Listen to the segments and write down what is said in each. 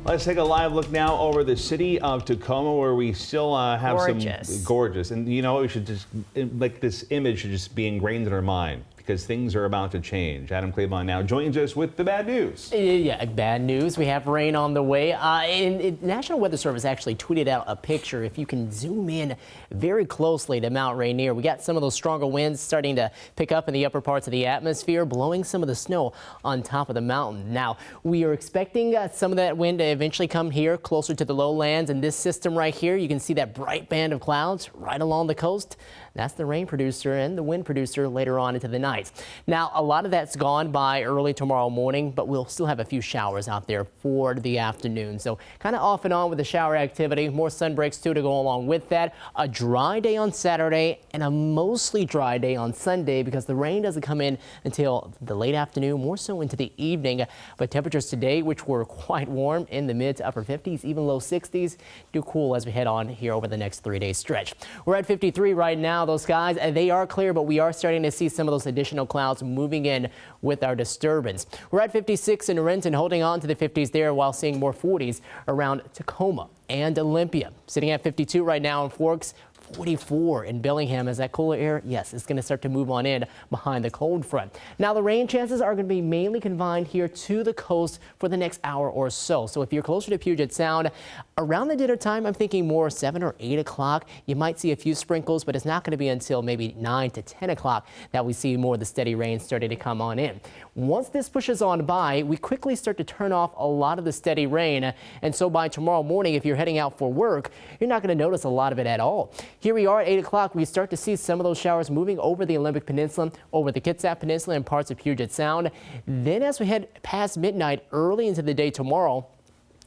Let's take a live look now over the city of Tacoma, where we still have Gorgeous. some gorgeous. And you know, we should just, like, this image should just be ingrained in our mind, because things are about to change. Adam Claiborne now joins us with the bad news. Yeah, bad news. We have rain on the way. National Weather Service actually tweeted out a picture. If you can zoom in very closely to Mount Rainier, we got some of those stronger winds starting to pick up in the upper parts of the atmosphere, blowing some of the snow on top of the mountain. Now, we are expecting some of that wind to eventually come here closer to the lowlands. And this system right here, you can see that bright band of clouds right along the coast. That's the rain producer and the wind producer later on into the night. Now, a lot of that's gone by early tomorrow morning, but we'll still have a few showers out there for the afternoon. So kind of off and on with the shower activity. More sun breaks too to go along with that. A dry day on Saturday and a mostly dry day on Sunday, because the rain doesn't come in until the late afternoon, more so into the evening. But temperatures today, which were quite warm in the mid to upper 50s, even low 60s, do cool as we head on here over the next 3-day stretch. We're at 53 right now. Those skies, they are clear, but we are starting to see some of those additional clouds moving in with our disturbance. We're at 56 in Renton, holding on to the 50s there, while seeing more 40s around Tacoma and Olympia. Sitting at 52 right now in Forks. 44 in Bellingham as that cooler air, yes, it's going to start to move on in behind the cold front. Now, the rain chances are going to be mainly confined here to the coast for the next hour or so. So if you're closer to Puget Sound, around the dinner time, I'm thinking more 7 or 8 o'clock. You might see a few sprinkles, but it's not going to be until maybe 9 to 10 o'clock that we see more of the steady rain starting to come on in. Once this pushes on by, we quickly start to turn off a lot of the steady rain. And so by tomorrow morning, if you're heading out for work, you're not going to notice a lot of it at all. Here we are at 8 o'clock. We start to see some of those showers moving over the Olympic Peninsula, over the Kitsap Peninsula and parts of Puget Sound. Then as we head past midnight, early into the day tomorrow,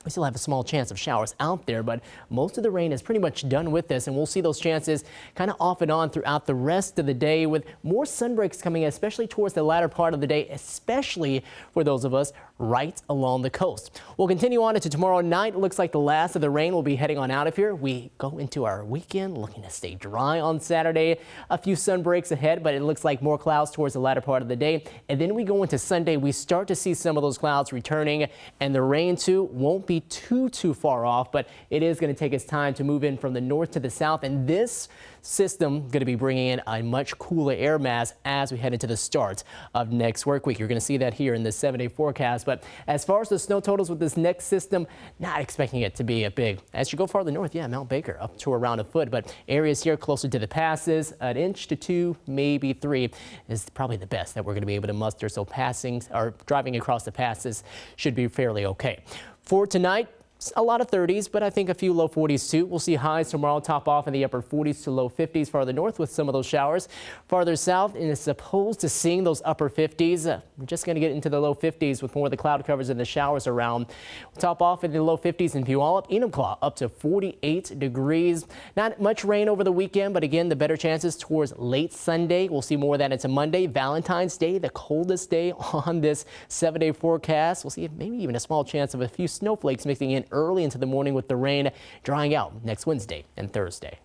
we still have a small chance of showers out there, but most of the rain is pretty much done with this, and we'll see those chances kind of off and on throughout the rest of the day, with more sun breaks coming, especially towards the latter part of the day, especially for those of us right along the coast. We'll continue on into tomorrow night. It looks like the last of the rain will be heading on out of here. We go into our weekend looking to stay dry on Saturday. A few sun breaks ahead, but it looks like more clouds towards the latter part of the day. And then we go into Sunday. We start to see some of those clouds returning, and the rain too won't be too far off, but it is going to take its time to move in from the north to the south. And this system going to be bringing in a much cooler air mass as we head into the start of next work week. You're going to see that here in this 7-day forecast. But as far as the snow totals with this next system, not expecting it to be a big. As you go farther north, yeah, Mount Baker up to around a foot, but areas here closer to the passes, 1 inch to 2, maybe 3 is probably the best that we're going to be able to muster. So passing or driving across the passes should be fairly okay. For tonight, a lot of 30s, but I think a few low 40s too. We'll see highs tomorrow top off in the upper 40s to low 50s farther north with some of those showers. Farther south, and it's opposed to seeing those upper 50s. We're just going to get into the low 50s with more of the cloud covers and the showers around. We'll top off in the low 50s in Puyallup, Enumclaw up to 48 degrees. Not much rain over the weekend, but again, the better chances towards late Sunday. We'll see more of that into Monday. Valentine's Day, the coldest day on this 7-day forecast. We'll see maybe even a small chance of a few snowflakes mixing in early into the morning with the rain drying out next Wednesday and Thursday.